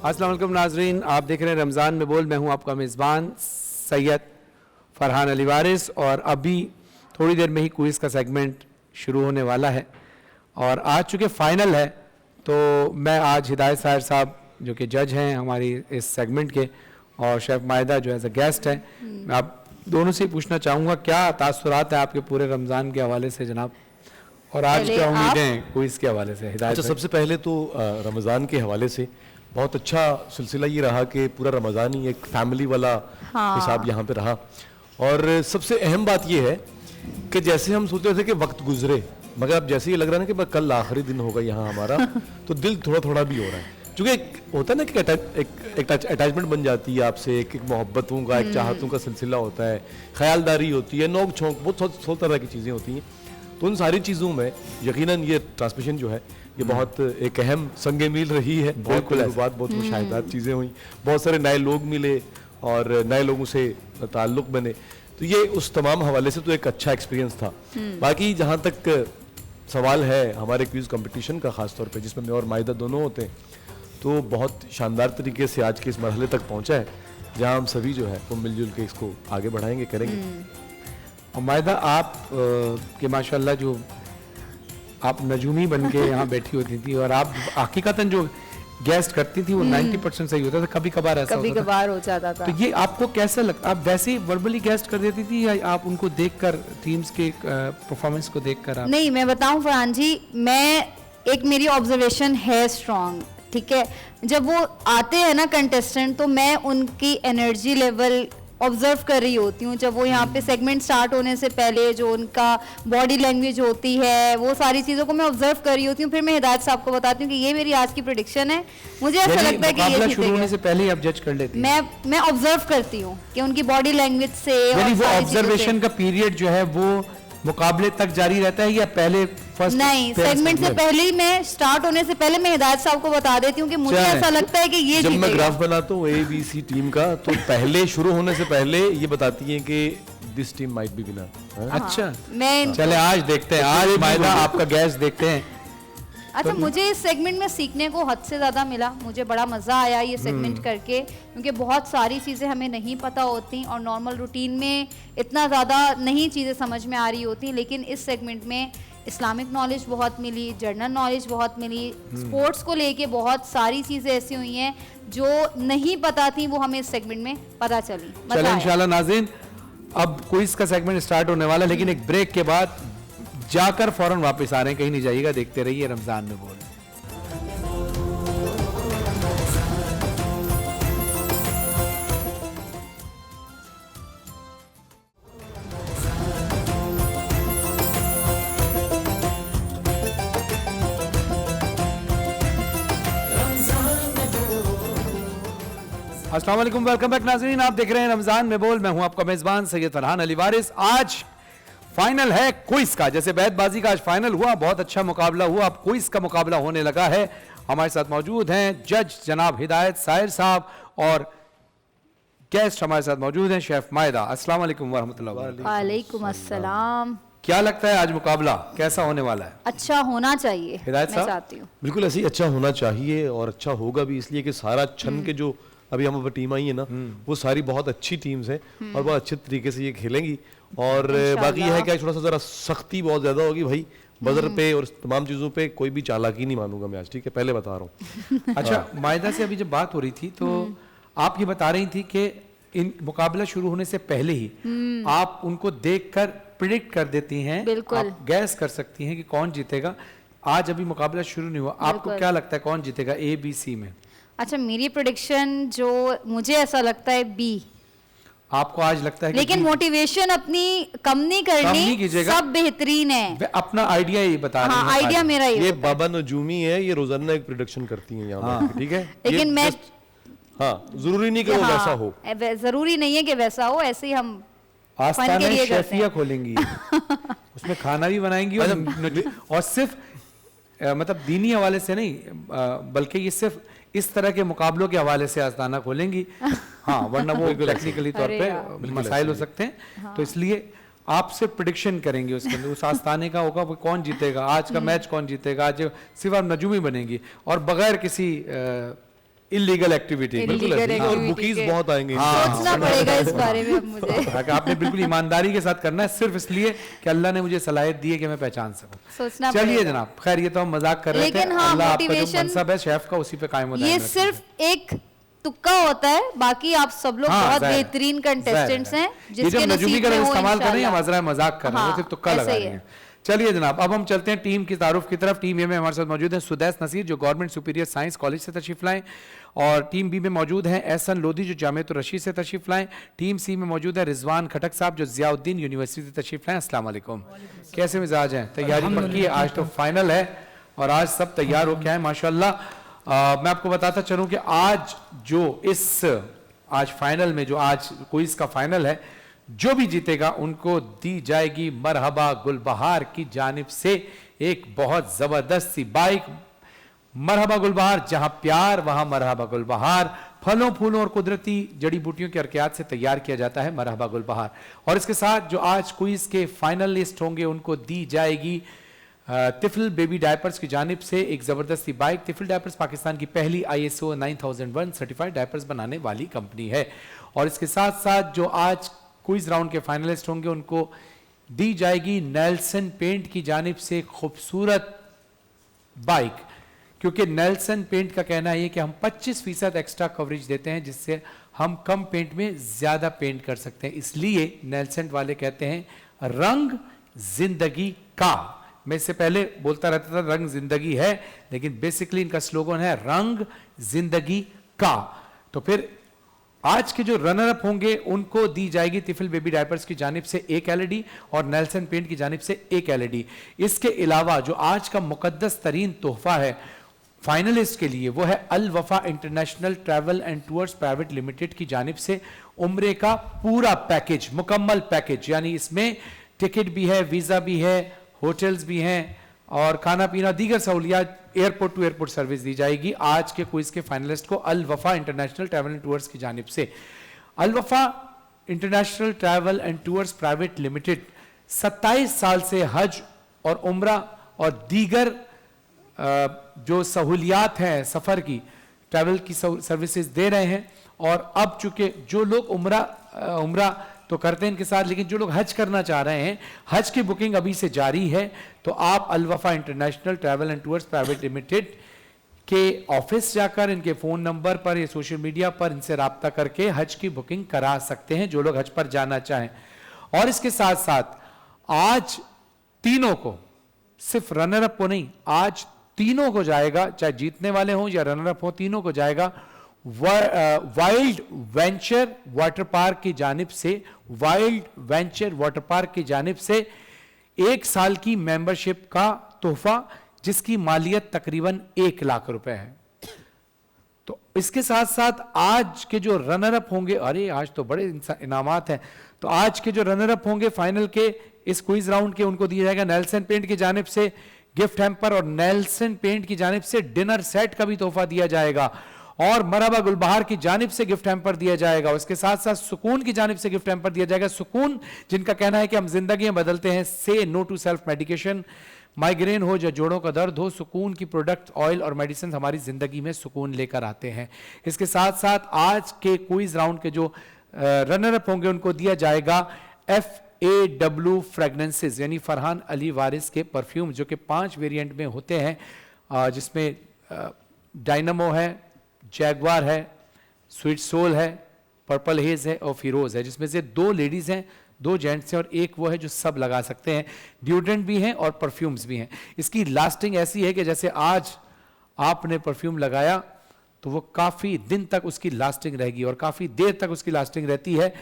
अस्सलाम वालेकुम नाजरीन, आप देख रहे हैं रमज़ान में बोल। मैं हूं आपका मेज़बान सैयद फरहान अली वारिस और अभी थोड़ी देर में ही क्विज़ का सेगमेंट शुरू होने वाला है और आज चूँकि फ़ाइनल है तो मैं आज हिदायत साहिर साहब जो कि जज हैं हमारी इस सेगमेंट के और शेफ़ मायदा जो एज अ गेस्ट हैं, मैं आप दोनों से पूछना चाहूँगा क्या तासुरात हैं आपके पूरे रमज़ान के हवाले से जनाब, और आज क्या उम्मीदें क्विज़ के हवाले से। हिदायत अच्छा, सबसे पहले तो रमज़ान के हवाले से बहुत अच्छा सिलसिला ये रहा कि पूरा रमज़ान ही एक फैमिली वाला हिसाब यहाँ पे रहा। और सबसे अहम बात ये है कि जैसे हम सोचते थे कि वक्त गुजरे, मगर अब जैसे ये लग रहा है ना कि कल आखिरी दिन होगा यहाँ हमारा तो दिल थोड़ा थोड़ा भी हो रहा है, क्योंकि एक होता है ना कि एक अटैचमेंट बन जाती है आपसे, एक मोहब्बतों का, एक चाहतों का सिलसिला होता है, ख्यालदारी होती है, नोक झोंक, बहुत तरह की चीज़ें होती हैं। तो उन सारी चीज़ों में यकीनन ये ट्रांसमिशन जो है ये बहुत एक अहम संगे मील रही है। बहुत मुशाहिदात चीज़ें हुई, बहुत सारे नए लोग मिले और नए लोगों से ताल्लुक़ बने, तो ये उस तमाम हवाले से तो एक अच्छा एक्सपीरियंस था। बाकी जहाँ तक सवाल है हमारे क्विज़ कंपटीशन का, ख़ास तौर पे जिसमें मैं और मायदा दोनों होते हैं, तो बहुत शानदार तरीके से आज के इस मरहले तक पहुँचा है जहाँ हम सभी जो है वो मिलजुल के इसको आगे बढ़ाएंगे, करेंगे। और मायदा आप के माशाल्लाह जो आप नजूमी बन के यहाँ बैठी होती थी और आप हकीकतन जो गेस्ट करती थी वो 90% सही होता था, कभी कभार ऐसा कभी कभार हो जाता था। तो ये आपको कैसा लगता, आप वैसे ही वर्बली गेस्ट कर देती थी या आप उनको देखकर टीम्स के परफॉर्मेंस को देखकर आप? नहीं, मैं बताऊं फरहान जी, एक मेरी ऑब्जर्वेशन है स्ट्रॉन्ग, ठीक है। जब वो आते हैं ना कंटेस्टेंट तो मैं उनकी एनर्जी लेवल ऑब्जर्व कर रही होती हूँ। जब वो यहाँ पे सेगमेंट स्टार्ट होने से पहले जो उनका बॉडी लैंग्वेज होती है वो सारी चीज़ों को मैं ऑब्जर्व कर रही होती हूँ। फिर मैं हिदायत साहब को बताती हूँ कि ये मेरी आज की प्रेडिक्शन है, मुझे ऐसा लगता है कि ये शुरू होने से पहले ही आप जज कर लेती हैं। मैं ऑब्जर्व करती हूँ कि उनकी बॉडी लैंग्वेज से वो ऑब्जर्वेशन का पीरियड जो है वो मुकाबले तक जारी रहता है या पहले फर्स्ट? नहीं, सेगमेंट से पहले ही मैं स्टार्ट होने से पहले मैं हिदायत साहब को बता देती हूँ कि मुझे ऐसा लगता है कि ये जब मैं ग्राफ बनाता हूँ ABC टीम का तो पहले शुरू होने से पहले ये बताती है कि this team might be winner. अच्छा, मैं चले आज देखते हैं, आज मायदा आपका गैस देखते हैं। अच्छा, मुझे इस सेगमेंट में सीखने को हद से ज़्यादा मिला, मुझे बड़ा मज़ा आया ये सेगमेंट करके, क्योंकि बहुत सारी चीज़ें हमें नहीं पता होती और नॉर्मल रूटीन में इतना ज़्यादा नहीं चीज़ें समझ में आ रही होती, लेकिन इस सेगमेंट में इस्लामिक नॉलेज बहुत मिली, जनरल नॉलेज बहुत मिली, स्पोर्ट्स को लेके बहुत सारी चीज़ें ऐसी हुई हैं जो नहीं पता थी, वो हमें इस सेगमेंट में पता चली। चलो इंशाल्लाह नाज़रीन, अब क्विज का सेगमेंट स्टार्ट होने वाला है, लेकिन एक ब्रेक के बाद जाकर फौरन वापस आ रहे हैं, कहीं नहीं जाइएगा, देखते रहिए रमजान में बोल। अस्सलाम वालेकुम, वेलकम बैक नाज़रीन, आप देख रहे हैं रमजान में बोल। मैं हूं आपका मेज़बान सैयद फरहान अली वारिस। आज फाइनल है क्विज का, जैसे बैतबाजी का आज फाइनल हुआ, बहुत अच्छा मुकाबला हुआ, अब क्विज का मुकाबला होने लगा है। हमारे साथ मौजूद हैं जज जनाब हिदायत साहिर साहब और गेस्ट हमारे साथ मौजूद हैं शेफ मायदा। अस्सलाम वालेकुम व रहमतुल्लाह। वालेकुम अस्सलाम। क्या लगता है आज मुकाबला कैसा होने वाला है? अच्छा होना चाहिए, हिदायत मैं साहब? चाहती हूँ बिल्कुल ऐसे ही अच्छा होना चाहिए और अच्छा होगा भी, इसलिए कि सारा छन के जो अभी हम टीम आई है ना वो सारी बहुत अच्छी टीम्स हैं और बहुत अच्छे तरीके से ये खेलेंगी। और बाकी यह है कि थोड़ा सा जरा सख्ती बहुत ज्यादा होगी भाई, बजर पे और तमाम चीजों पे कोई भी चालाकी नहीं मानूंगा मैं आज, ठीक है, पहले बता रहा हूँ। अच्छा, मायदा से अभी जब बात हो रही थी तो आप ये बता रही थी कि इन मुकाबला शुरू होने से पहले ही आप उनको देखकर प्रिडिक्ट कर देती हैं, आप गैस कर सकती हैं कि कौन जीतेगा। आज अभी मुकाबला शुरू नहीं हुआ, आपको क्या लगता है कौन जीतेगा ABC में? अच्छा, मेरी प्रेडिक्शन जो मुझे ऐसा लगता है B। आपको आज लगता है कि लेकिन मोटिवेशन अपनी कम नहीं करनी, सब बेहतरीन है। अपना आइडिया ही बता रही हैं। हाँ, आइडिया मेरा ये बाबा नजूमी है, ये रोजाना एक प्रेडिक्शन करती हैं यहाँ, ठीक है। लेकिन मैं जरूरी नहीं कि वो वैसा हो, जरूरी नहीं है कि वैसा हो, ऐसे ही हम आस्थाना शेफिया खोलेंगी उसमें खाना भी बनाएंगी और सिर्फ मतलब दीनी हवाले से नहीं, बल्कि ये सिर्फ इस तरह के मुकाबलों के हवाले से आस्थाना खोलेंगी। हाँ, वरना वो टेक्निकली तौर पे मसाइल हो सकते हैं, तो इसलिए आप सिर्फ प्रेडिक्शन करेंगे उसके अंदर, उस आस्थाने का होगा वो कौन जीतेगा, आज का मैच कौन जीतेगा, आज सिर्फ आप नजूमी बनेंगी और बगैर किसी इलीगल एक्टिविटी। Illegal बिल्कुल ऐसे ही। और activity बुकीज के। बहुत आएंगे सोचना पड़ेगा इस बारे में अब मुझे। आपने बिल्कुल ईमानदारी के साथ करना है, सिर्फ इसलिए कि अल्लाह ने मुझे सलाहियत दी है कि मैं पहचान सकूं। सोचना चलिए पड़ेगा। जनाब, खैर ये तो हम मजाक कर रहे थे। लेकिन हाँ, अल्लाह आपका जो motivation- मनसब है शेफ का उसी पे कायम हो ये जाएगा। सिर्फ एक तुक्का होता है, बाकी आप सब लोग हाँ, बहुत जाहिर है, बेहतरीन जाहिर कंटेस्टेंट्स है। हैं ये जिसके जब नजूमी नसीब का में हो इस्तेमाल कर रहे हैं, हम इंशाल्लाह। हजरा मजाक कर रहे हैं, वो हाँ, सिर्फ तुक्का ऐसे लगा ही रहे है। हैं। चलिए जनाब, अब हम चलते हैं टीम की तारुफ की तरफ। टीम ए में हमारे साथ मौजूद है सुदैस नसीर जो गवर्नमेंट सुपीरियर साइंस कॉलेज से तशरीफ लाएं, और टीम बी में मौजूद हैं एहसन लोधी जो जामियत रशीद से तशरीफ लाएं। टीम सी में मौजूद है रिजवान खटक साहब जो जियाउद्दीन यूनिवर्सिटी से तशरीफ लाएं। अस्सलाम वालेकुम, कैसे मिजाज हैं? तैयारी पक्की है? आज तो फाइनल है और आज सब तैयार हो के आए माशाल्लाह। मैं आपको बताता चलूं कि आज जो आज फाइनल में जो आज क्विज का फाइनल है, जो भी जीतेगा उनको दी जाएगी मरहबा गुलबहार की जानिब से एक बहुत जबरदस्त सी बाइक। मरहबा गुलबहार, जहां प्यार वहां मरहबा गुलबहार, फलों फूलों और कुदरती जड़ी बूटियों के अर्कियात से तैयार किया जाता है मरहबा गुलबहार। और इसके साथ जो आज क्विज के फाइनलिस्ट होंगे उनको दी जाएगी तिफल बेबी डायपर्स की जानिब से एक जबरदस्ती बाइक। तिफल डायपर्स पाकिस्तान की पहली ISO 9001 सर्टिफाइड डायपर्स बनाने वाली कंपनी है। और इसके साथ साथ जो आज क्विज राउंड के फाइनलिस्ट होंगे उनको दी जाएगी नेल्सन पेंट की जानिब से खूबसूरत बाइक, क्योंकि नेल्सन पेंट का कहना है कि हम 25% एक्स्ट्रा कवरेज देते हैं जिससे हम कम पेंट में ज्यादा पेंट कर सकते हैं। इसलिए नेल्सन वाले कहते हैं रंग जिंदगी का। मैं इससे पहले बोलता रहता था रंग जिंदगी है, लेकिन बेसिकली इनका स्लोगन है रंग जिंदगी का। तो फिर आज के जो रनर अप होंगे उनको दी जाएगी तिफल बेबी डायपर्स की जानिब से एक LED और नेल्सन पेंट की जानिब से एक LED। इसके अलावा जो आज का मुकद्दस तरीन तोहफा है फाइनलिस्ट के लिए, वो है अल वफा international travel and tours private limited की जानिब से उम्रे का पूरा पैकेज, मुकम्मल पैकेज, यानी इसमें टिकट भी है, वीजा भी है, होटल्स भी हैं और खाना पीना दीगर सहूलियात, एयरपोर्ट टू एयरपोर्ट सर्विस दी जाएगी आज के क्विज के फाइनलिस्ट को अल वफा इंटरनेशनल ट्रैवल एंड टूर्स की जानिब से। अल वफा international travel and tours private limited 27 साल से हज और उम्रा और दीगर जो सहूलियात हैं सफर की, ट्रैवल की सर्विसेज दे रहे हैं। और अब चूंकि जो लोग उम्रा तो करते हैं इनके साथ, लेकिन जो लोग हज करना चाह रहे हैं, हज की बुकिंग अभी से जारी है, तो आप अल वफा international travel and tours private limited के ऑफिस जाकर इनके फोन नंबर पर या सोशल मीडिया पर इनसे राब्ता करके हज की बुकिंग करा सकते हैं जो लोग हज पर जाना चाहें। और इसके साथ साथ आज तीनों को, सिर्फ रनर अप को नहीं, आज तीनों को जाएगा, चाहे जीतने वाले हों या रनर अप हो, तीनों को जाएगा वाइल्ड वेंचर वाटर पार्क की जानिब से, वाइल्ड वेंचर वाटर पार्क की जानिब से 1 साल की मेंबरशिप का तोहफा जिसकी मालियत तकरीबन 1 लाख रुपए है। तो इसके साथ साथ आज के जो रनर अप होंगे, अरे आज तो बड़े इनामात हैं, तो आज के जो रनर अप होंगे फाइनल के इस क्विज राउंड के, उनको दिया जाएगा नेल्सन पेंट की जानिब से गिफ्ट हैम्पर और नेल्सन पेंट की जानिब से डिनर सेट का भी तोहफा दिया जाएगा और मरहबा गुलबहार की जानिब से गिफ्ट हैम्पर दिया जाएगा। उसके साथ साथ सुकून की जानिब से गिफ्ट हैम्पर दिया जाएगा। सुकून जिनका कहना है कि हम जिंदगियां बदलते हैं, say no to self medication, migraine हो या जोड़ों का दर्द हो, सुकून की प्रोडक्ट ऑयल और मेडिसिन हमारी जिंदगी में सुकून लेकर आते हैं। इसके साथ साथ आज के क्विज राउंड के जो रनर अप होंगे उनको दिया जाएगा FAW फ्रेगनेंसेस, यानी फरहान अली वारिस के परफ्यूम, जो कि 5 वेरिएंट में होते हैं, जिसमें डायनामो है, जैगवार है, स्वीट सोल है, पर्पल हेज है और फिरोज है, जिसमें से 2 लेडीज हैं, 2 जेंट्स हैं और एक वो है जो सब लगा सकते हैं। ड्यूडेंट भी हैं और परफ्यूम्स भी हैं। इसकी लास्टिंग ऐसी है कि जैसे आज आपने परफ्यूम लगाया तो वो काफ़ी दिन तक उसकी लास्टिंग रहेगी और काफ़ी देर तक उसकी लास्टिंग रहती है।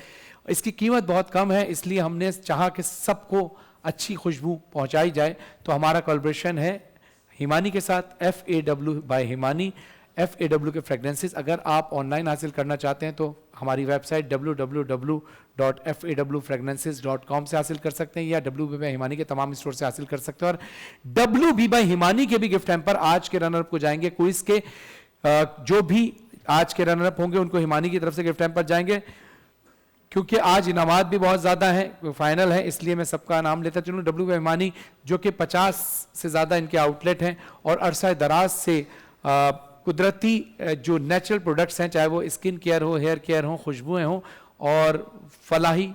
इसकी कीमत बहुत कम है, इसलिए हमने चाहा कि सबको अच्छी खुशबू पहुंचाई जाए, तो हमारा कोलैबोरेशन है हिमानी के साथ, FAW बाय हिमानी। FAW के फ्रेगनेंसेस अगर आप ऑनलाइन हासिल करना चाहते हैं तो हमारी वेबसाइट www.fawfragrances.com से हासिल कर सकते हैं या WB बाय हिमानी के तमाम स्टोर से हासिल कर सकते हैं। और WB बाय हिमानी के भी गिफ्ट हैम्पर आज के रनर अप को जाएंगे। क्विज के जो भी आज के रनर अप होंगे उनको हिमानी की तरफ से गिफ्ट हैम्पर जाएंगे। क्योंकि आज इनामात भी बहुत ज़्यादा हैं, फाइनल है, इसलिए मैं सबका नाम लेता चलूँ। WB बाय हिमानी जो कि 50 से ज़्यादा इनके आउटलेट हैं और अरसा दराज से कुदरती जो नेचुरल प्रोडक्ट्स हैं, चाहे वो स्किन केयर हो, हेयर केयर हो, खुशबुएं हो और फलाही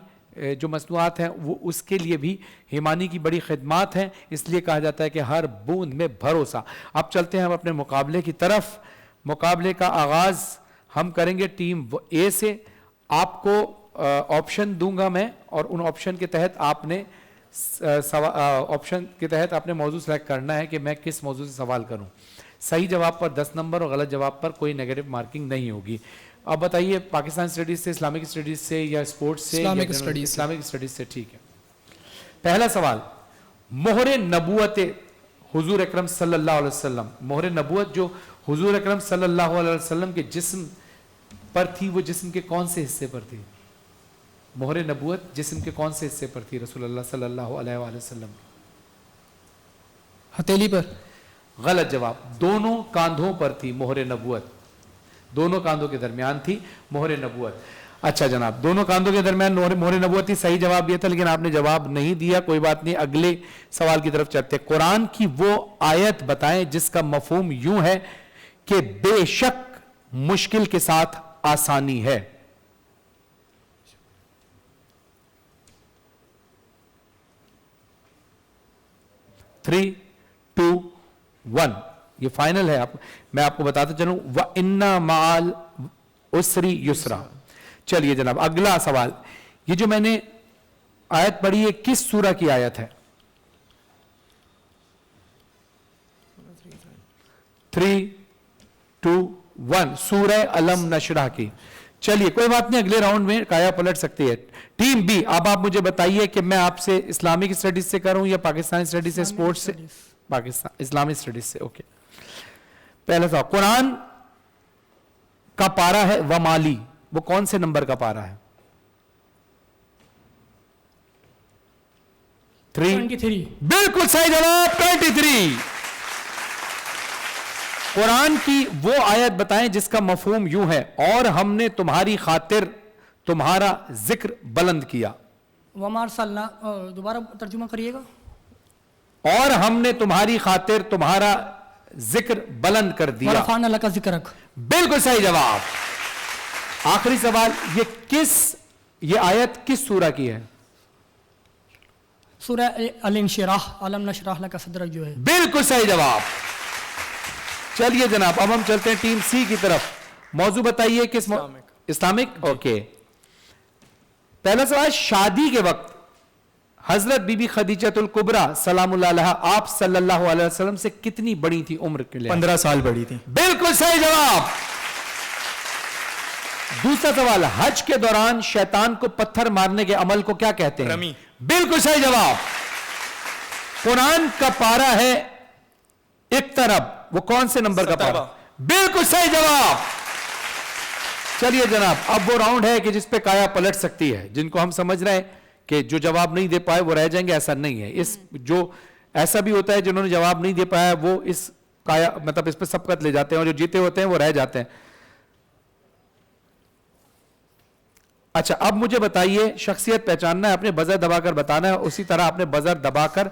जो मसनूआत हैं, वो उसके लिए भी हिमानी की बड़ी खिदमात हैं। इसलिए कहा जाता है कि हर बूंद में भरोसा। अब चलते हैं हम अपने मुकाबले की तरफ। मुकाबले का आगाज हम करेंगे टीम ए से। आपको ऑप्शन दूंगा मैं और उन ऑप्शन के तहत आपने ऑप्शन के तहत आपने मौजू सेलेक्ट करना है कि मैं किस मौजू से सवाल करूं। सही जवाब पर 10 नंबर और गलत जवाब पर कोई नेगेटिव मार्किंग नहीं होगी। अब बताइए, पाकिस्तान स्टडीज से, इस्लामिक स्टडीज से या स्पोर्ट्स से? Islamic studies. इस्लामिक स्टडीज से, ठीक है। पहला सवाल, मोहरे नबूवत हुजूर अकरम सल्लल्लाहु अलैहि वसल्लम, मोहरे नबूवत जो हुजूर अकरम सल्लल्लाहु अलैहि वसल्लम के जिस्म पर थी, वो जिस्म के कौन से हिस्से पर थी? मोहरे नबूवत जिस्म के कौन से हिस्से पर थी रसूलुल्लाह सल्लल्लाहु अलैहि वसल्लम? हथेली पर। गलत जवाब, दोनों कांधों पर थी मोहरे नबूवत, दोनों कांधों के दरमियान थी मोहरे नबूवत। अच्छा जनाब, दोनों कांधों के दरमियान मोहरे नबूवत थी, सही जवाब ये था, लेकिन आपने जवाब नहीं दिया। कोई बात नहीं, अगले सवाल की तरफ चलते। कुरान की वो आयत बताएं जिसका मफहूम यूं है कि बेशक मुश्किल के साथ आसानी है। थ्री, टू, वन, ये फाइनल है। मैं आपको बताता चलूं, व इन्ना माल उसरी युसरा। चलिए जनाब, अगला सवाल, ये जो मैंने आयत पढ़ी है किस सूरा की आयत है? 3, 2, 1, सूरह अलम नशरह की। चलिए कोई बात नहीं, अगले राउंड में काया पलट सकती है। टीम बी, अब आप मुझे बताइए कि मैं आपसे इस्लामिक स्टडीज से करूं या पाकिस्तानी स्टडीज से, स्पोर्ट्स से? पाकिस्तान इस्लामिक स्टडीज से, ओके। पहला सवाल, कुरान का पारा है वमाली, वो कौन से नंबर का पारा है? 23। बिल्कुल सही जवाब, 23। कुरान की वो आयत बताएं जिसका मफहूम यूं है, और हमने तुम्हारी खातिर तुम्हारा जिक्र बुलंद किया। वमार सल्ला, दोबारा तर्जुमा करिएगा। और हमने तुम्हारी खातिर तुम्हारा जिक्र बुलंद कर दिया। वरफान अल्लाह का जिक्र रख। बिल्कुल सही जवाब। आखिरी सवाल, ये आयत किस सूरा की है? सूरह अल-इंशिराह, अलम नशरह लका सदरक जो है। बिल्कुल सही जवाब। चलिए जनाब, अब हम चलते हैं टीम सी की तरफ। मौजू बताइए किस? Islamic, okay. पहला सवाल, शादी के वक्त हजरत बीबी खदीजतुल कुबरा सलामुल्लाह अलैहा आप सल्लल्लाहु अलैहि वसल्लम से कितनी बड़ी थी उम्र के लिए? 15 साल बड़ी थी। बिल्कुल सही जवाब। दूसरा सवाल, हज के दौरान शैतान को पत्थर मारने के अमल को क्या कहते हैं? रमी। बिल्कुल सही जवाब। कुरान का पारा है इक्तरब, वो कौन से नंबर का पारा? बिल्कुल सही जवाब। चलिए जनाब, अब वो राउंड है कि जिस पे काया पलट सकती है, जिनको हम समझ रहे हैं कि जो जवाब नहीं दे पाए वो रह जाएंगे, ऐसा नहीं है। इस जो ऐसा भी होता है जिन्होंने जवाब नहीं दे पाया वो इस काया मतलब इस पे सबकत ले जाते हैं, और जो जीते होते हैं वो रह जाते हैं। अच्छा, अब मुझे बताइए, शख्सियत पहचानना है, अपने बजर दबाकर बताना है, उसी तरह अपने बजर दबाकर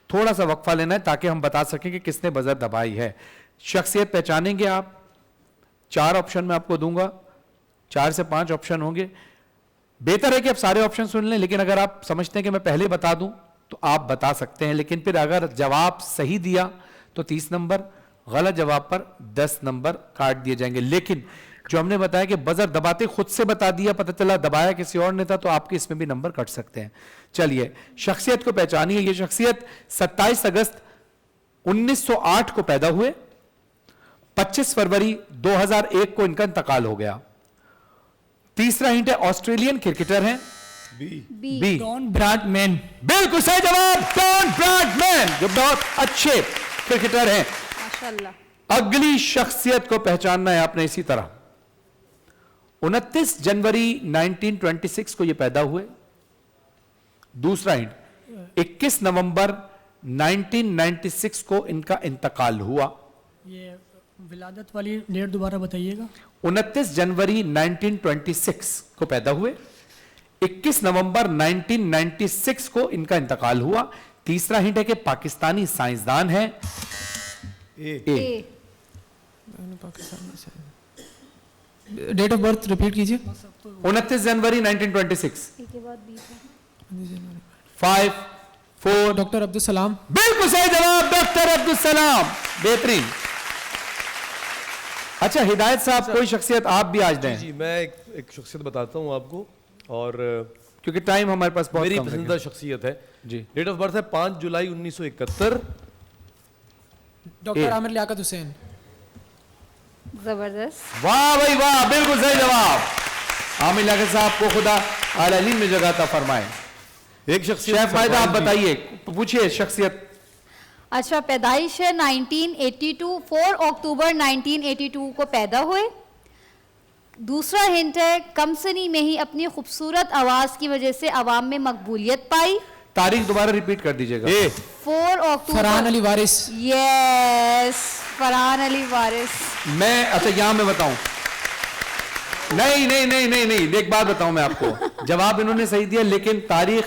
थोड़ा सा वक्फा लेना है ताकि हम बता सकें कि किसने बजर दबाई है। शख्सियत पहचानेंगे आप, 4 ऑप्शन मैं आपको दूंगा, 4 से 5 ऑप्शन होंगे। बेहतर है कि आप सारे ऑप्शन सुन लें, लेकिन अगर आप समझते हैं कि मैं पहले बता दूं तो आप बता सकते हैं, लेकिन फिर अगर जवाब सही दिया तो 30 नंबर, गलत जवाब पर 10 नंबर काट दिए जाएंगे। लेकिन जो हमने बताया कि बजर दबाते खुद से बता दिया, पता चला दबाया किसी और ने था, तो आपके इसमें भी नंबर कट सकते हैं। चलिए, शख्सियत को पहचानिए। ये शख्सियत 27 अगस्त 1908 को पैदा हुए, 25 फरवरी 2001 को इनका इंतकाल हो गया। तीसरा हिंट है, ऑस्ट्रेलियन क्रिकेटर हैं। B, Don Bradman. बिल्कुल सही जवाब, डॉन ब्रैडमैन, जो बहुत अच्छे क्रिकेटर हैं। माशाल्लाह। अगली शख्सियत को पहचानना है आपने इसी तरह। 29 जनवरी 1926 को ये पैदा हुए। दूसरा हिंट, 21 नवंबर 1996 को इनका इंतकाल हुआ। ये विलादत वाली डेट दोबारा बताइएगा। 29 जनवरी 1926 को पैदा हुए, 21 नवंबर 1996 को इनका इंतकाल हुआ। तीसरा हिंट है कि पाकिस्तानी साइंसदान है। ए। डेट ऑफ बर्थ रिपीट कीजिए। 29 जनवरी 1926। के बाद 5 4 डॉक्टर अब्दुल सलाम। बिल्कुल सही जवाब, डॉक्टर अब्दुल सलाम, बेहतरीन। अच्छा हिदायत साहब, कोई शख्सियत आप भी आज दें, जी मैं एक शख्सियत बताता हूँ आपको, और क्योंकि टाइम हमारे पास बहुत मेरी कम है। पसंदीदा शख्सियत है जी। डेट ऑफ बर्थ है 5 जुलाई 1971। डॉक्टर आमिर लियाकत हुसैन। जबरदस्त। वाह भाई वाह, बिल्कुल सही जवाब। आमिर लियाकत साहब को खुदा आला-इल्म में जगह अता फरमाए। एक शख्सियत शेफ फायदा आप सरफराज जी। बताइए, पूछिए शख्सियत। अच्छा, पैदाइश है 1982, 4 अक्टूबर 1982 को पैदा हुए। दूसरा हिंट है, कम सनी में ही अपनी खूबसूरत आवाज की वजह से अवाम में मकबूलियत पाई। तारीख दोबारा रिपीट कर दीजिएगा। 4 अक्टूबर। फरहान अली वारिस। यस, फरहान अली वारिस। मैं अच्छा यहाँ मैं बताऊं, नहीं नहीं नहीं नहीं नहीं, एक बात बताऊं मैं आपको, जवाब इन्होंने सही दिया लेकिन तारीख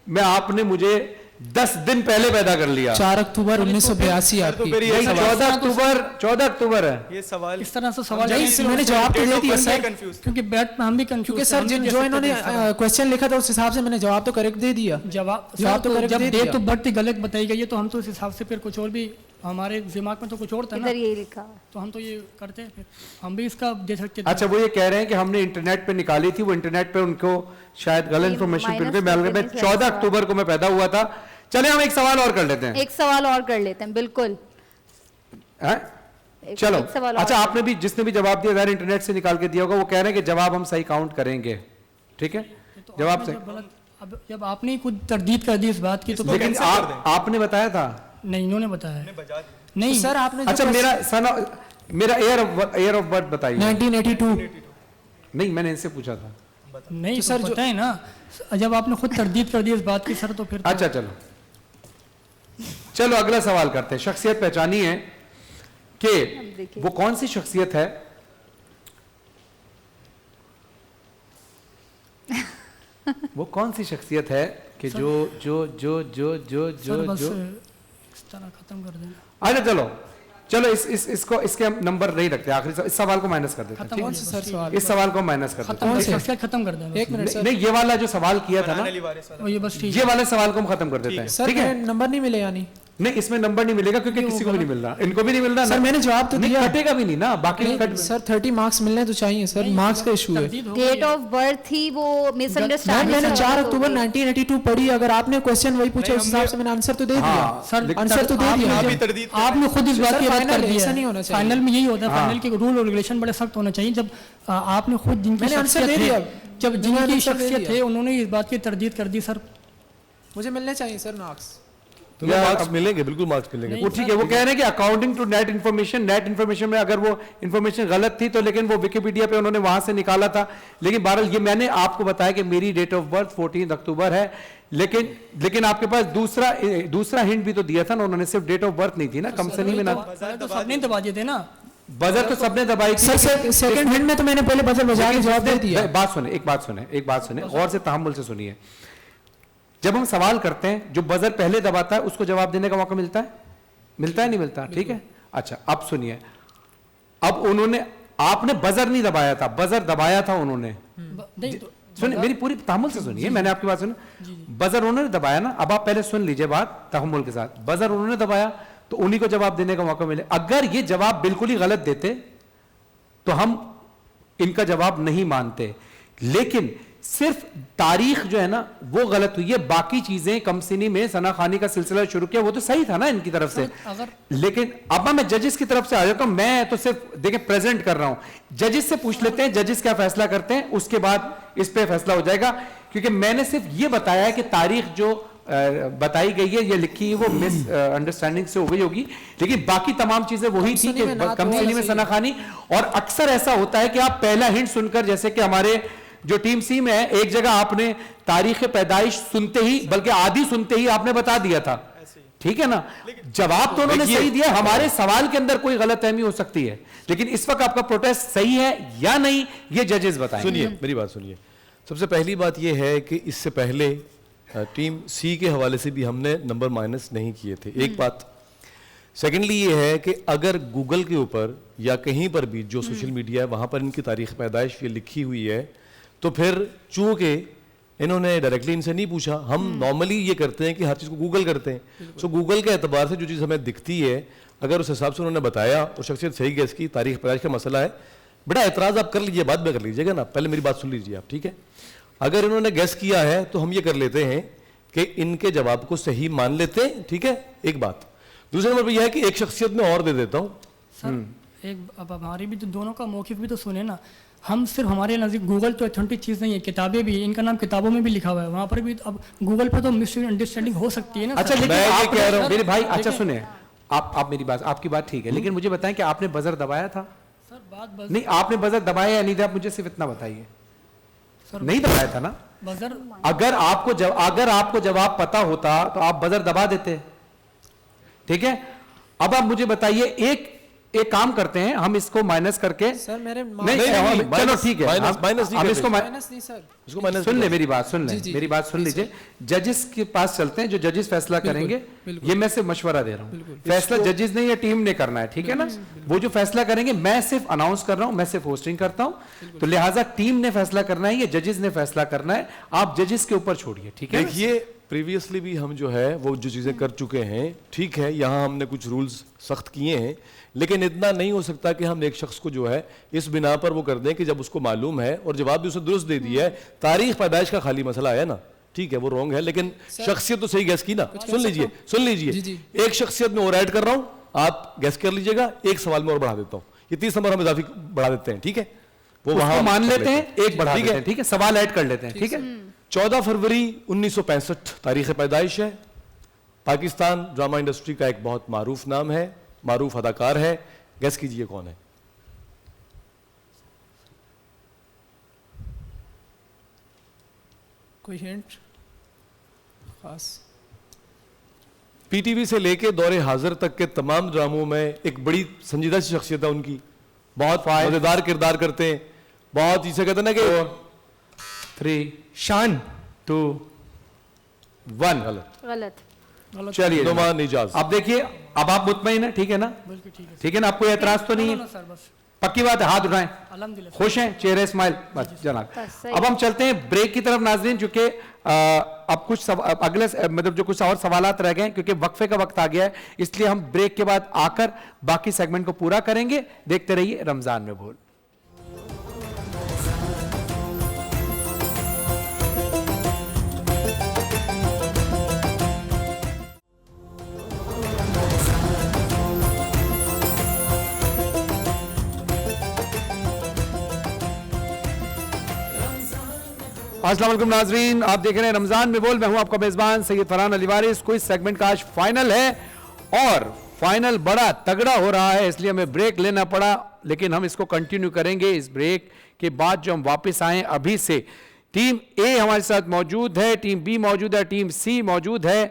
में आपने मुझे 10 दिन पहले पैदा कर लिया। 4 अक्टूबर 1982 आपकी। फिर ये नहीं, सवाल- 14 अक्टूबर है। ये सवाल इस तरह से सवाल नहीं, नहीं, मैंने जवाब तो दे दिया सर, कंफ्यूज। क्योंकि बैट में हम भी क्योंकि कंफ्यूज सर जो इन्होंने क्वेश्चन लिखा था उस हिसाब से मैंने जवाब तो करेक्ट दे दिया। जवाब जवाब तो correct जब दे डेट दिया। ऑफ बर्थ गलत बताई गई है तो हम तो उस हिसाब से फिर कुछ और भी, हमारे दिमाग में तो कुछ और था ना, इधर यही लिखा है। तो हम तो ये करते हैं, फिर हम भी इसका दे सकते थे। अच्छा वो ये कह रहे हैं कि हमने इंटरनेट पे निकाली थी, वो इंटरनेट पे उनको शायद गलत ये इन्फॉर्मेशन minus मिल गई। करने से 14 अच्छा। अक्टूबर को मैं पैदा हुआ था। चले हम एक सवाल और कर लेते हैं। एक सवाल और कर लेते हैं, बिल्कुल। हैं? एक- चलो एक सवाल और। अच्छा, आपने भी जिसने भी जवाब दिया ज़ाहिर इंटरनेट से निकाल के दिया होगा, वो कह रहे हैं कि जवाब हम सही काउंट करेंगे। ठीक है, तो जवाब आपने सही। जब गलत, अब जब आपने ही खुद तरदीद कर दी इस बात की तो लेकिन आपने बताया था। नहीं, इन्होंने बताया बजा नहीं तो सर आपने जो अच्छा मेरा ईयर ऑफ बर्थ बताइए। 1982। नहीं, मैंने इनसे पूछा था। नहीं तो तो सर पता है ना, जब आपने खुद तरदीद कर दी इस बात की सर, तो फिर अच्छा चलो अगला सवाल करते हैं। शख्सियत पहचानी है कि देखिए। वो कौन सी शख्सियत है वो कौन सी शख्सियत है कि जो जो जो जो जो जो सर बस जो इस तरह खत्म कर देना। अरे चलो इसको इसके हम नंबर नहीं रखते, आखिरी इस सवाल को माइनस कर देते हैं। खत्म ठीक हो है? कौन सा जाए, सर सवाल? इस सवाल को माइनस कर देते खत्म हैं। हो से? शख्सियत खत्म कर देना। एक मिनट सर। नहीं, ये वाला जो सवाल किया था ना, अली वारिस वाला। और ये बस ठीक ये है। वाले सवाल को हम खत्म कर देते हैं। सर ठीक है, मेरे नंबर नहीं मिले यानी? नहीं इसमें नंबर नहीं मिलेगा क्योंकि किसी को भी नहीं मिल रहा, इनको भी नहीं मिल रहा सर ना। मैंने जवाब तो नहीं दिया। कटेगा भी नहीं ना, बाकी नहीं, कट सर 30 मार्क्स मिलने तो चाहिए सर, मार्क्स का इशू है। तरदीद हो गई डेट है। ऑफ बर्थ ही वो मैम मिसअंडरस्टैंडिंग। मैंने 4 अक्टूबर 1982 पढ़ी, अगर आपने क्वेश्चन वही पूछा उस हिसाब से मैंने आंसर तो दे दिया। हाँ, सर आंसर तो दे दिया। आप भी तरदीद कर आपने खुद इस बात सर, की रद्द फाइनल कर दिया ऐसा है। नहीं होना चाहिए। फाइनल में यही होता है, फाइनल के रूल और रेगुलेशन बड़े सख्त होना चाहिए। जब आपने खुद जिनकी मैंने आंसर शख्सियत दे दिया। है, जब मैंने जिनकी आंसर दे शख्सियत दिया। है उन्होंने इस बात की तरदीद कर दी सर। मुझे मिलने चाहिए सर मार्क्स। तुम्हें या- मार्क्स मिलेंगे, बिल्कुल मार्क्स मिलेंगे। वो ठीक है, वो कह रहे हैं कि अकॉर्डिंग टू नेट इन्फॉर्मेशन में अगर वो इन्फॉर्मेशन गलत थी तो लेकिन वो विकिपीडिया पे उन्होंने वहां से निकाला था। लेकिन बहरहाल ये मैंने आपको बताया कि मेरी डेट ऑफ बर्थ 14 अक्टूबर है, लेकिन आपके पास दूसरा हिंट भी तो दिया था ना उन्होंने, सिर्फ डेट ऑफ बर्थ नहीं थी ना, कम से नहीं में ना। तो सबने दबा दिए थे ना। बजर तो सबने दबाई थी। सर सेकंड हैंड में तो मैंने पहले बजर बजा के जवाब दे दिया। एक बात सुने गौर से तहम्मुल से सुनिए। जब हम सवाल करते हैं, जो बजर पहले दबाता है उसको जवाब देने का मौका मिलता है नहीं मिलता? ठीक है, अच्छा अब सुनिए। अब आपने बजर नहीं दबाया था, बजर दबाया था उन्होंने। नहीं तो सुनिए, मेरी पूरी तहम्मुल से सुनिए, मैंने आपकी बात सुनी। बजर उन्होंने दबाया ना, अब आप पहले सुन लीजिए बात तहम्मुल के साथ। बजर उन्होंने दबाया तो उन्हीं को जवाब देने का मौका मिले। अगर ये जवाब बिल्कुल ही गलत देते तो हम इनका जवाब नहीं मानते, लेकिन सिर्फ तारीख जो है ना वो गलत हुई है, बाकी चीजें कमसिनी में सना खानी का सिलसिला शुरू किया वो तो सही था ना इनकी तरफ से। लेकिन अब मैं जजेस की तरफ से आ जाता हूं, मैं तो सिर्फ देखें प्रेजेंट कर रहा हूं। जजेस से पूछ लेते हैं जजेस क्या फैसला करते हैं, उसके बाद इस पे फैसला हो जाएगा। क्योंकि मैंने सिर्फ ये बताया है कि तारीख जो बताई गई है, ये लिखी है, वो मिस अंडरस्टैंडिंग से हो गई होगी, लेकिन बाकी तमाम चीजें वही थी कि कमसिनी में सना खानी। और अक्सर ऐसा होता है कि आप पहला हिंट सुनकर, जैसे कि हमारे जो टीम सी में है, एक जगह आपने तारीख पैदाइश सुनते ही, बल्कि आधी सुनते ही आपने बता दिया था। ठीक है ना, जवाब तो उन्होंने सही दिया, हमारे सवाल के अंदर कोई गलतफहमी हो सकती है, लेकिन इस वक्त आपका प्रोटेस्ट सही है या नहीं ये जजेस बताएं। सुनिए मेरी बात सुनिए। सबसे पहली बात यह है कि इससे पहले टीम सी के हवाले से भी हमने नंबर माइनस नहीं किए थे, एक बात। सेकेंडली ये है कि अगर गूगल के ऊपर या कहीं पर भी जो सोशल मीडिया है वहाँ पर इनकी तारीख पैदाइश ये लिखी हुई है, तो फिर चूँकि इन्होंने डायरेक्टली इनसे नहीं पूछा, हम नॉर्मली ये करते हैं कि हर चीज़ को गूगल करते हैं। सो गूगल के एतबार से जो चीज़ हमें दिखती है, अगर उस हिसाब से उन्होंने बताया और शख्सियत सही गैस की, तारीख पैदाइश का मसला है, बेटा एतराज़ आप कर लीजिए, बाद में कर लीजिएगा ना, पहले मेरी बात सुन लीजिए आप, ठीक है। अगर इन्होंने गैस किया है तो हम ये कर लेते हैं कि इनके जवाब को सही मान लेते हैं, ठीक है, एक बात। दूसरा नंबर पर यह है कि एक शख्सियत में और दे देता हूँ। सर एक अब हमारी भी तो दोनों का मौक़िफ़ भी तो सुने ना। हम सिर्फ हमारे नज़दीक गूगल तो अथेंटिक चीज़ नहीं है, किताबें भी, इनका नाम किताबों में भी लिखा हुआ है, वहाँ पर भी अब गूगल पर तो मिसअंडरस्टैंडिंग हो सकती है ना। अच्छा सर। लेकिन मैं ये आप कह रहा हूं- मेरे भाई, अच्छा सुने, आप मेरी बात, आपकी बात ठीक है, लेकिन मुझे बताएं कि आपने बजर दबाया था? सर बात बस नहीं, आपने बजर दबाया या नहीं था, आप मुझे सिर्फ इतना बताइए। सर नहीं दबाया था ना? बजर अगर आपको जवाब पता होता तो आप बजर दबा देते, ठीक है। अब आप मुझे बताइए, एक काम करते हैं, हम इसको माइनस करके, सर मेरे नहीं, नहीं, चलो माइनस- ठीक है, माइनस- माइनस नहीं हम करते। इसको माइनस नहीं सर, इसको माइनस सुन ले मेरी बात, सुन ले जी, जी, मेरी बात सुन लीजिए। जजेस के पास चलते हैं, जो जजेस फैसला करेंगे, बिल्कुल। ये मैं सिर्फ मशवरा दे रहा हूँ, फैसला जजेस ने या टीम ने करना है, ठीक है ना। वो जो फैसला करेंगे, मैं सिर्फ अनाउंस कर रहा हूँ, मैं सिर्फ होस्टिंग करता हूँ, तो लिहाजा टीम ने फैसला करना है या जजेस ने फैसला करना है, आप जजेस के ऊपर छोड़िए, ठीक है ना? देखिए, प्रीवियसली भी हम जो है वो जो चीज़ें कर चुके हैं, ठीक है, यहाँ हमने कुछ रूल्स सख्त किए हैं, लेकिन इतना नहीं हो सकता कि हम एक शख्स को जो है इस बिना पर वो कर दें कि जब उसको मालूम है और जवाब भी उसने दुरुस्त दे दिया है, तारीख पैदाइश का खाली मसला है ना, ठीक है, वो रॉन्ग है, लेकिन शख्सियत तो सही गैस की ना। सुन लीजिए, सुन लीजिए, जी, जी। एक शख्सियत में और ऐड कर रहा हूँ, आप गैस कर लीजिएगा, एक सवाल में और बढ़ा देता हूँ, ये 30 नंबर हम इजाफी बढ़ा देते हैं, ठीक है, वो उसको वहां मान कर लेते हैं, एक बढ़ा ठीक देते है। हैं, ठीक है, सवाल ऐड कर लेते हैं, ठीक है। 14 फरवरी 1965 तारीख पैदाइश है। पाकिस्तान ड्रामा इंडस्ट्री का एक बहुत मारूफ नाम है, मारूफ अदाकार है, गैस कीजिए कौन है। कोई हिंट खास? पीटीवी से लेके दौरे हाजिर तक के तमाम ड्रामों में एक बड़ी संजीदा सी शख्सियत है उनकी, बहुत मजेदार किरदार करते हैं, बहुत इसे कहते हैं ना कि 3 शान 2 1 गलत। गलत। चलिए नुमान इजाज। अब देखिए, अब आप मुतमईन है, ठीक है ना? बिल्कुल ठीक है ठीक है ना, आपको एतराज तो नहीं ना है? सर, बस पक्की बात है, हाथ उठाएं, अल्हम्दुलिल्लाह। खुश हैं, चेहरे स्माइल, बस जनाब। बस, सही। अब हम चलते हैं ब्रेक की तरफ नाज़रीन, क्योंकि अब कुछ अगले मतलब जो कुछ और सवालात रह गए हैं, क्योंकि वक्फे का वक्त आ गया है, इसलिए हम ब्रेक के बाद आकर बाकी सेगमेंट को पूरा करेंगे। देखते रहिए रमजान में भूल। अस्सलाम वालेकुम नाजरीन, आप देख रहे हैं रमजान में बोल, मैं हूं आपका मेजबान सैयद फरहान अली वारिस। क्विज सेगमेंट का आज फाइनल है और फाइनल बड़ा तगड़ा हो रहा है, इसलिए हमें ब्रेक लेना पड़ा, लेकिन हम इसको कंटिन्यू करेंगे। इस ब्रेक के बाद जो हम वापस आए अभी से, टीम ए हमारे साथ मौजूद है, टीम बी मौजूद है, टीम सी मौजूद है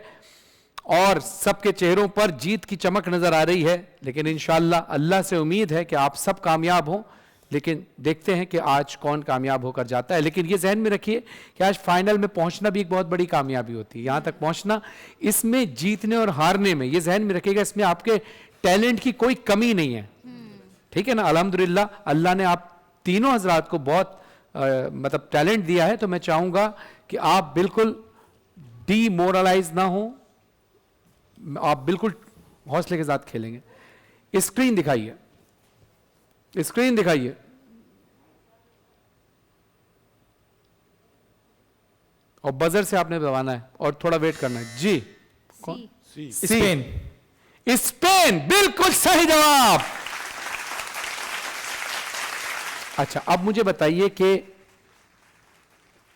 और सबके चेहरों पर जीत की चमक नजर आ रही है। लेकिन इंशाअल्लाह अल्लाह से उम्मीद है कि आप सब कामयाब हों, लेकिन देखते हैं कि आज कौन कामयाब होकर जाता है। लेकिन ये जहन में रखिए कि आज फाइनल में पहुंचना भी एक बहुत बड़ी कामयाबी होती है, यहाँ तक पहुंचना, इसमें जीतने और हारने में, ये जहन में रखिएगा, इसमें आपके टैलेंट की कोई कमी नहीं है, ठीक है ना। अल्हम्दुलिल्लाह अल्लाह ने आप तीनों हजरात को बहुत मतलब टैलेंट दिया है, तो मैं चाहूँगा कि आप बिल्कुल डीमोरलाइज ना हो, आप बिल्कुल हौसले के साथ खेलेंगे। स्क्रीन दिखाइए, स्क्रीन दिखाइए। और बजर से आपने दबाना है और थोड़ा वेट करना है। जी कौन? स्पेन। स्पेन, बिल्कुल सही जवाब। अच्छा, अब मुझे बताइए कि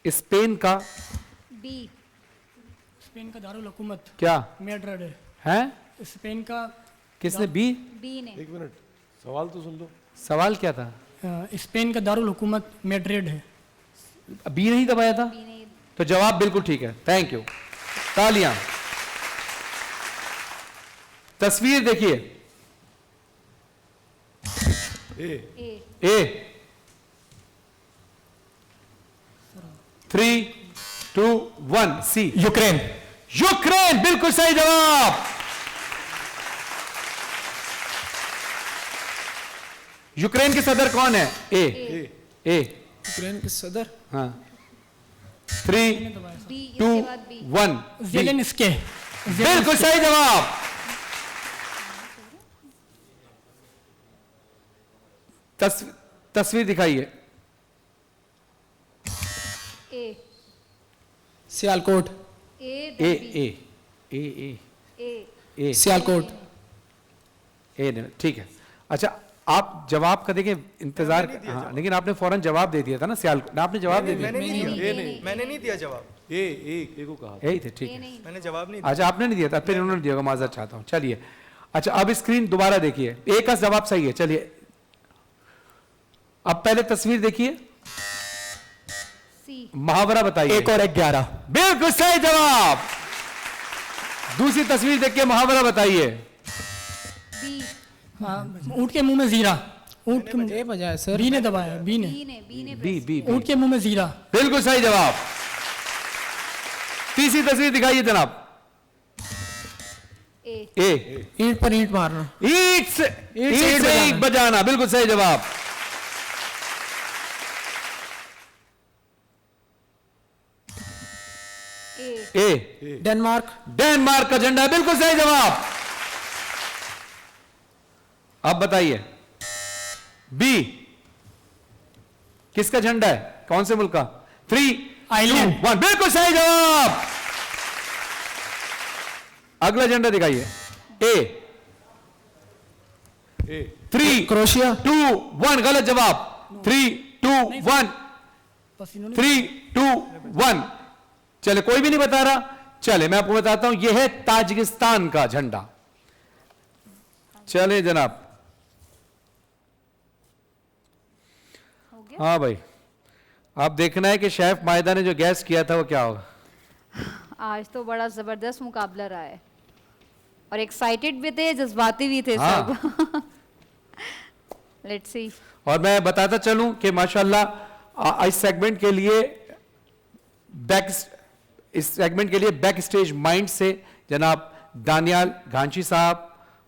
स्पेन का बी। स्पेन का दारुल हुकूमत क्या मैड्रिड है। है? स्पेन का किसने? बी? बी ने। एक मिनट, सवाल तो सुन लो। सवाल क्या था? स्पेन का दारुल हुकूमत मैड्रिड है। बी नहीं दबाया था? बी ने। तो जवाब बिल्कुल ठीक है, थैंक यू, तालियां। तस्वीर देखिए, ए। ए। 3 2 1 सी। यूक्रेन। यूक्रेन, बिल्कुल सही जवाब। यूक्रेन के सदर कौन है? ए ए यूक्रेन के सदर हाँ 3 बी, 2 इसके बाद बी। 1 ज़ेलेंस्की। बिल्कुल सही जवाब। तस्वीर दिखाइए। ए सियालकोट ए ए ए ए ए ए ए सियालकोट ए नहीं, ठीक है। अच्छा आप जवाब का देखें इंतजार हाँ, लेकिन आपने फौरन जवाब दे दिया था ना सियालकोट। आपने जवाब दे दिया। मैंने नहीं दिया जवाब। ए को कहा यही थे, ठीक ए है। नहीं। मैंने जवाब नहीं अच्छा आपने नहीं दिया था, फिर उन्होंने दिया होगा, माजरत चाहता हूँ। चलिए अच्छा अब स्क्रीन दोबारा देखिए। ए का जवाब सही है। चलिए अब पहले तस्वीर देखिए, सी मुहावरा बताइए। 1 और 11 बिल्कुल सही जवाब। दूसरी तस्वीर देख के मुहावरा बताइए। बी हाँ, ऊँट के मुंह में जीरा। ऊँट के मुंह ए बजाय सर बी ने दबाया, बी ने। बी ने बी बी ऊँट के मुंह में जीरा। बिल्कुल सही जवाब। तीसरी तस्वीर दिखाइए जनाब। ए ए ईंट पर ईंट मारना ईट से ईंट बजाना। बिल्कुल सही जवाब। ए ए डेनमार्क डेनमार्क का झंडा। बिल्कुल सही जवाब। अब बताइए बी किसका झंडा है? कौन से मुल्क का? 3 आइलैंड। 2 1 बिल्कुल सही जवाब। अगला झंडा दिखाइए। ए 3 क्रोशिया 2 1 गलत जवाब। 3 2 1 बस इन्होंने 3 2 1 चले कोई भी नहीं बता रहा। चले मैं आपको बताता हूं, यह है ताजिकिस्तान का झंडा। चले जनाब। हो गया। हाँ भाई आप देखना है कि शेफ मायदा ने जो गैस किया था वो क्या होगा। आज तो बड़ा जबरदस्त मुकाबला रहा है और एक्साइटेड भी थे, जज्बाती भी थे हाँ। सब। Let's see. और मैं बताता चलूं कि माशाल्लाह इस सेगमेंट के लिए बैक स्टेज माइंड से जनाब दानियाल घांची साहब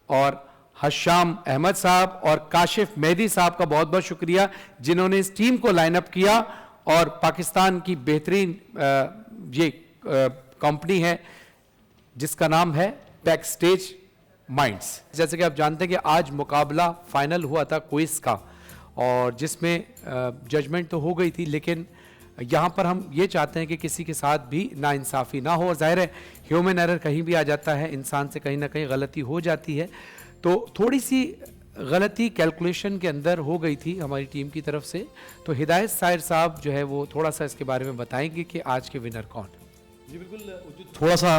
और हशाम अहमद साहब और काशिफ मेहदी साहब का बहुत बहुत शुक्रिया, जिन्होंने इस टीम को लाइन अप किया और पाकिस्तान की बेहतरीन ये कंपनी है जिसका नाम है बैक स्टेज माइंड्स। जैसे कि आप जानते हैं कि आज मुकाबला फाइनल हुआ था क्विज का और जिसमें जजमेंट तो हो गई थी, लेकिन यहाँ पर हम ये चाहते हैं कि किसी के साथ भी नाइंसाफ़ी ना हो। और ज़ाहिर है ह्यूमन एरर कहीं भी आ जाता है, इंसान से कहीं ना कहीं गलती हो जाती है। तो थोड़ी सी गलती कैलकुलेशन के अंदर हो गई थी हमारी टीम की तरफ से। तो हिदायत सायर साहब जो है वो थोड़ा सा इसके बारे में बताएंगे कि आज के विनर कौन। जी बिल्कुल। थोड़ा सा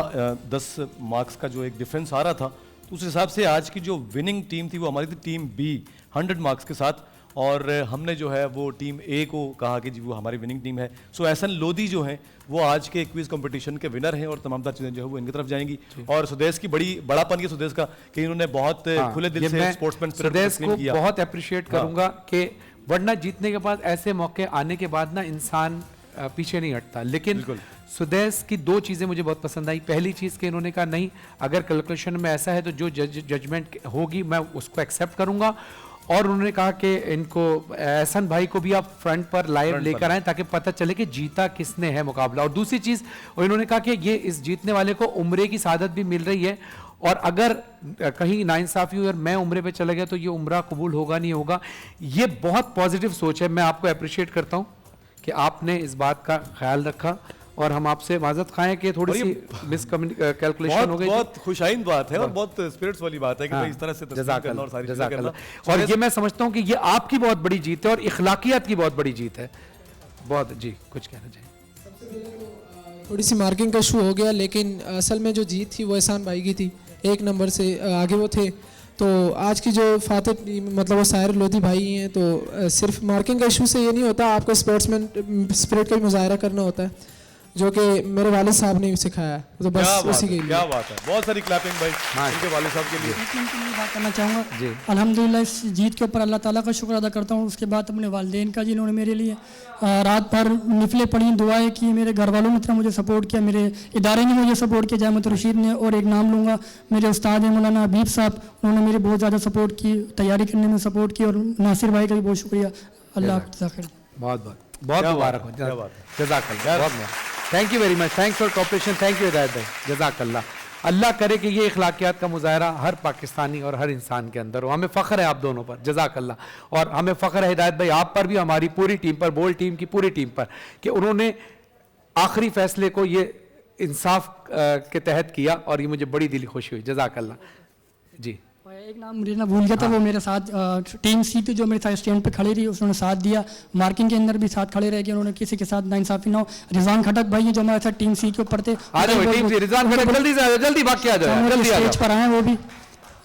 10 मार्क्स का जो एक डिफरेंस आ रहा था, तो उस हिसाब से आज की जो विनिंग टीम थी वो हमारी थी टीम बी 100 मार्क्स के साथ, और हमने जो है वो टीम ए को कहा कि जी वो हमारी विनिंग टीम है। सो एहसन लोधी जो है वो आज के क्विज कंपटीशन के विनर हैं और तमाम चीज़ें जो है वो इनकी तरफ जाएंगी। और सुदेश की बड़ापन की सुदेश का कि इन्होंने बहुत खुले दिल से स्पोर्ट्समैन सुदेश को बहुत अप्रिशिएट करूंगा कि वरना जीतने के बाद ऐसे मौके आने के बाद ना इंसान पीछे नहीं हटता। लेकिन सुदेश की 2 चीज़ें मुझे बहुत पसंद आई। पहली चीज़ कि इन्होंने कहा नहीं, अगर कैलकुलेशन में ऐसा है तो जो जजमेंट होगी मैं उसको एक्सेप्ट करूंगा। और उन्होंने कहा कि इनको एहसन भाई को भी आप फ्रंट पर लाइव लेकर आएं ताकि पता चले कि जीता किसने है मुकाबला। और दूसरी चीज़ उन्होंने कहा कि ये इस जीतने वाले को उम्रे की सादत भी मिल रही है, और अगर कहीं नाइंसाफ़ी हुई और मैं उम्रे पे चला गया तो ये उम्रा कबूल होगा नहीं होगा। ये बहुत पॉजिटिव सोच है। मैं आपको अप्रिशिएट करता हूँ कि आपने इस बात का ख्याल रखा। और हम आपसे माजरत खाएं कि थोड़ी सी कैलकुलेशन हो गई। बहुत खुशाइन बात है और बहुत स्पिरिट्स वाली बात है कि भाई इस तरह से तस्लीम करना और सारी चीजें करना। और ये मैं समझता हूँ कि ये आपकी बहुत बड़ी जीत है और इखलाकियत की बहुत बड़ी जीत है। बहुत जी कुछ कहना चाहिए। थोड़ी सी मार्किंग का इशू हो गया, लेकिन असल में जो जीत थी वो एहसान भाई की थी, 1 नंबर से आगे वो थे। तो आज की जो फातेह टीम मतलब वो सायर लोधी भाई हैं, तो सिर्फ मार्किंग का इशू से ये नहीं होता, आपको स्पोर्ट्समैन स्पिरिट का भी मुजाहरा करना होता है। जो कि मेरे वालिद साहब ने सिखाया, तो क्या बस बात उसी के है, लिए। क्या बात है, बहुत सारी क्लैपिंग भाई उनके वाले साहब के लिए। एक मिनट के लिए बात करना चाहूँगा। अल्हम्दुलिल्लाह इस जीत के ऊपर अल्लाह ताला का शुक्र अदा करता हूँ। उसके बाद अपने वालिदैन का, जिन्होंने मेरे लिए रात भर निफले पढ़ी, दुआएं की, मेरे घर वालों ने इतना मुझे सपोर्ट किया, मेरे इदारे ने मुझे सपोर्ट किया, जामिअत रशीद ने, और एक नाम लूँगा मेरे उस्ताद हैं मौलाना हबीब साहब, उन्होंने मेरी बहुत ज़्यादा सपोर्ट की, तैयारी करने में सपोर्ट की, और नासिर भाई का भी बहुत शुक्रिया। अल्लाह खैर। बहुत मुबारक हो, जज़ाकल्लाह, बहुत मुबारक। Thank you very much, thanks for cooperation, thank you Hidayat भाई, जज़ाकल्लाह। अल्लाह करे कि ये इखलाकियात का मुजाहरा हर पाकिस्तानी और हर इंसान के अंदर हो। हमें फ़ख्र है आप दोनों पर, जज़ाकल्लाह। और हमें फ़ख्र है हिदायत भाई आप पर भी, हमारी पूरी टीम पर, बोल्ड टीम की पूरी टीम पर, कि उन्होंने आखिरी फैसले को ये इंसाफ के तहत किया, और ये मुझे बड़ी दिली खुशी हुई, जज़ाकल्लाह जी। एक नाम मुझे ना भूल गया था, वो मेरे साथ टीम सी थी जो मेरे साथ स्टैंड पे खड़ी रही, उसने साथ दिया, मार्किंग के अंदर भी साथ खड़े रह गए, उन्होंने किसी के साथ नाइंसाफी ना हो। रिजवान खटक भाई हैं जो हमारे साथ टीम सी के ऊपर थे, आ जाओ टीम से, रिजवान खटक जल्दी से आ जाओ, जल्दी भाग के आ जाओ, जल्दी आ स्टेज जाओ। पर आए वो भी,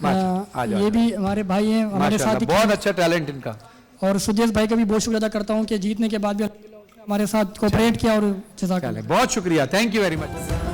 आ जाओ, ये भी हमारे भाई हैं हमारे माशाल्लाह, साथ ही। बहुत अच्छा टैलेंट इनका। और सुदेश भाई का भी बहुत शुक्रिया अदा करता हूँ कि जीतने के बाद भी हमारे साथ कोऑपरेट किया, और जज़ाकल्लाह। बहुत शुक्रिया, थैंक यू वेरी मच।